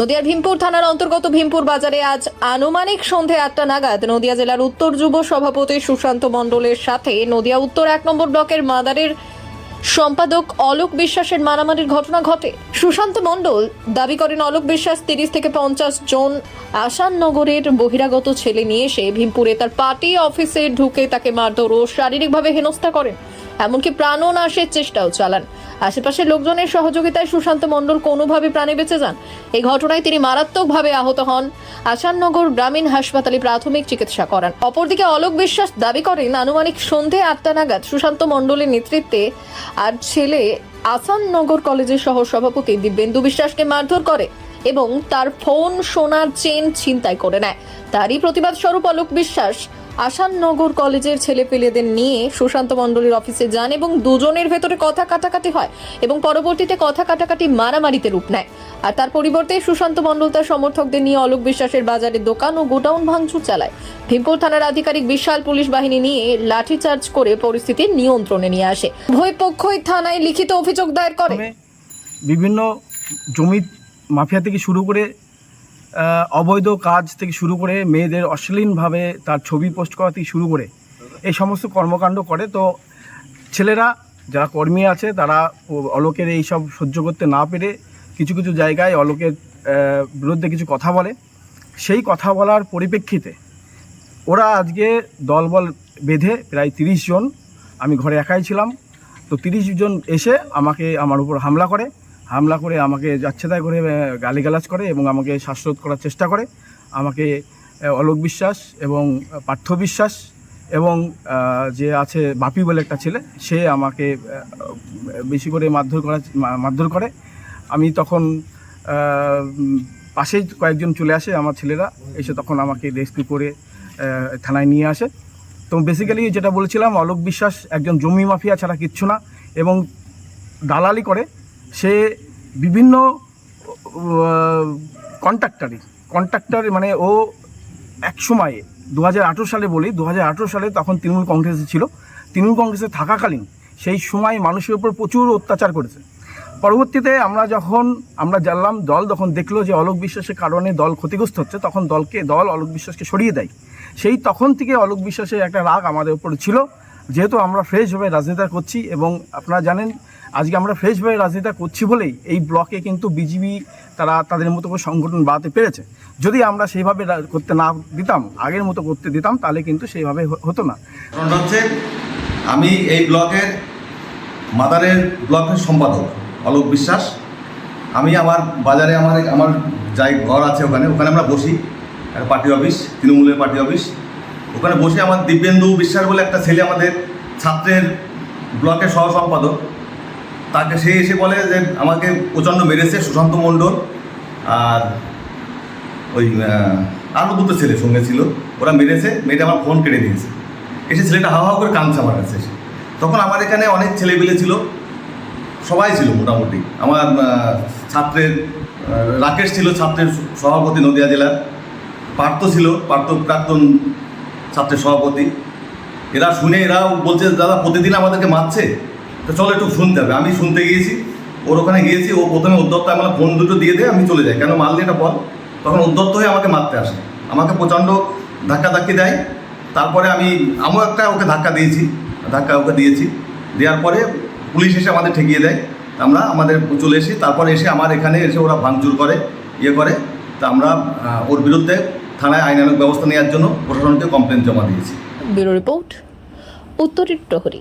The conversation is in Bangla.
নদিয়ার ভীমপুর থানার অন্তর্গত ভীমপুর বাজারে আজ আনুমানিক সন্ধে 8টা নাগাদ নদিয়া জেলার উত্তর যুব সভাপতি সুশান্ত মণ্ডলের সাথে নদিয়া উত্তর 1 নম্বর ব্লকের মাদারের সম্পাদক অলোক বিশ্বাসের মারামারির ঘটনা ঘটে। সুশান্ত মণ্ডল দাবি করেন অলোক বিশ্বাস 30 থেকে 50 জন আসাননগরের বহিরাগত ছেলে নিয়ে এসে ভীমপুরে তার পার্টি অফিসে ঢুকে তাকে মারধর ও শারীরিকভাবে হেনস্থা করেন, এমনকি প্রাণনাশের চেষ্টাও চালান। আশেপাশের লোকজনের সহযোগিতায় সুশান্ত মণ্ডল কোনোভাবে প্রাণে বেঁচে যান। এই ঘটনায় তিনি মারাত্মকভাবে আহত হন, আসাননগর গ্রামীণ হাসপাতালে প্রাথমিক চিকিৎসা করান। অপরদিকে অলোক বিশ্বাস দাবি করেন আনুমানিক সন্ধে 8টা নাগাদ সুশান্ত মণ্ডলের নেতৃত্বে আর ছেলে আসাননগর কলেজের সহ সভাপতি দিব্যেন্দু বিশ্বাসকে মারধর করে এবং তার ফোন, সোনার চেন ছিনতাই করে নেয়। তারই প্রতিবাদ স্বরূপ অলোক বিশ্বাস আসাননগর কলেজের ছেলেপেলেদের নিয়ে সুশান্ত মণ্ডলের অফিসে যান এবং দুজনের ভেতরে কথা কাটাকাটি হয় এবং পরবর্তীতে কথা কাটাকাটি মারামারিতে রূপ নেয়। আর তার পরিবর্তে সুশান্ত মণ্ডল তার সমর্থকদের নিয়ে অলোক বিশ্বাসের বাজারের দোকান ও গোডাউন ভাঙচুর চালায়। ভীমপুর থানার আধিকারিক বিশাল পুলিশ বাহিনী নিয়ে লাঠিচার্জ করে পরিস্থিতি নিয়ন্ত্রণে নিয়ে আসে। উভয় পক্ষই থানায় লিখিত অভিযোগ দায়ের করে। বিভিন্ন জমি মাফিয়া থেকে শুরু করে অবৈধ কাজ থেকে শুরু করে মেয়েদের অশ্লীলভাবে তার ছবি পোস্ট করা থেকে শুরু করে এই সমস্ত কর্মকাণ্ড করে। তো ছেলেরা যারা কর্মী আছে তারা অলোকের এই সব সহ্য করতে না পেরে কিছু কিছু জায়গায় অলোকের বিরুদ্ধে কিছু কথা বলে। সেই কথা বলার পরিপ্রেক্ষিতে ওরা আজকে দলবল বেঁধে প্রায় 30 জন, আমি ঘরে একাই ছিলাম, তো 30 জন এসে আমার উপর হামলা করে আমাকে যাচ্ছেতাই করে গালিগালাজ করে এবং আমাকে শ্বাসরোধ করার চেষ্টা করে। আমাকে অলোক বিশ্বাস এবং পার্থ বিশ্বাস এবং যে আছে বাপি বলে একটা ছেলে, সে আমাকে বেশি করে মারধর করে। আমি তখন পাশেই কয়েকজন চলে আসে, আমার ছেলেরা এসে তখন আমাকে রেস্কিউ করে থানায় নিয়ে আসে। তো বেসিক্যালি যেটা বলেছিলাম, অলোক বিশ্বাস একজন জমি মাফিয়া ছাড়া কিচ্ছু না এবং দালালি করে। সে বিভিন্ন কন্ট্রাক্টর মানে ও এক সময়ে 2018 সালে বলি, 2018 সালে তখন তৃণমূল কংগ্রেসে ছিল। তৃণমূল কংগ্রেসে থাকাকালীন সেই সময় মানুষের উপর প্রচুর অত্যাচার করেছে। পরবর্তীতে আমরা জানলাম, দল যখন দেখলো যে অলোক বিশ্বাসের কারণে দল ক্ষতিগ্রস্ত হচ্ছে, তখন দল অলোক বিশ্বাসকে সরিয়ে দেয়। সেই তখন থেকে অলোক বিশ্বাসের একটা রাগ আমাদের উপর ছিল। যেহেতু আমরা ফ্রেশভাবে রাজনীতি করছি এবং আপনারা জানেন আজকে আমরা ফ্রেশভাবে রাজনীতি করছি বলেই এই ব্লকে কিন্তু বিজেপি তারা তাদের মতো করে সংগঠন বাড়াতে পেরেছে। যদি আমরা সেইভাবে করতে না দিতাম, আগের মতো করতে দিতাম, তাহলে কিন্তু সেইভাবে হতো না। কারণ হচ্ছে আমি এই ব্লকের মাদারের ব্লকের সম্পাদক অলোক বিশ্বাস। আমি আমার বাজারে আমার যাই ঘর আছে ওখানে আমরা বসি, একটা পার্টি অফিস, তৃণমূলের পার্টি অফিস, ওখানে বসে আমার দিব্যেন্দু বিশ্বাস বলে একটা ছেলে আমাদের ছাত্রের ব্লকের সহ সম্পাদক, তাকে সে এসে বলে যে আমাকে প্রচণ্ড মেরেছে সুশান্ত মণ্ডল আর ওই আরও দুটো ছেলে সঙ্গে ছিল, ওরা মেরে আমার ফোন কেটে দিয়েছে। এসে ছেলেটা হাওয়া করে কাঁদছে আমার কাছে এসে। তখন আমার এখানে অনেক ছেলেপিলে ছিল, সবাই ছিল মোটামুটি। আমার ছাত্রের রাকেশ ছিল, ছাত্রের সভাপতি নদিয়া জেলার, পার্থ ছিল, প্রাক্তন ছাত্রের সভাপতি। এরা শুনে এরাও বলছে দাদা প্রতিদিন আমাদেরকে মারছে, তো চলো একটু শুনতে হবে। আমি শুনতে গিয়েছি, ওর ওখানে গিয়েছি। ও প্রথমে উদ্যত্ত আমার ফোন দুটো দিয়ে দেয়, আমি চলে যাই, কেন মারলি এটা বল। তখন উদ্যত্ত হয়ে আমাকে মারতে আসে, আমাকে প্রচণ্ড ধাক্কি দেয়। তারপরে আমিও একটা ওকে ধাক্কা দিয়েছি। দেওয়ার পরে পুলিশ এসে আমাদের ঠেকিয়ে দেয়। আমাদের চলে এসি। তারপরে এসে আমার এখানে এসে ওরা ভাঙচুর করে, করে। তা আমরা ওর বিরুদ্ধে থানায় আইনানুগ ব্যবস্থা নেওয়ার জন্য প্রশাসনকে কমপ্লেন জমা দিয়েছি। ব্যুরো রিপোর্ট, উত্তরের প্রহরী।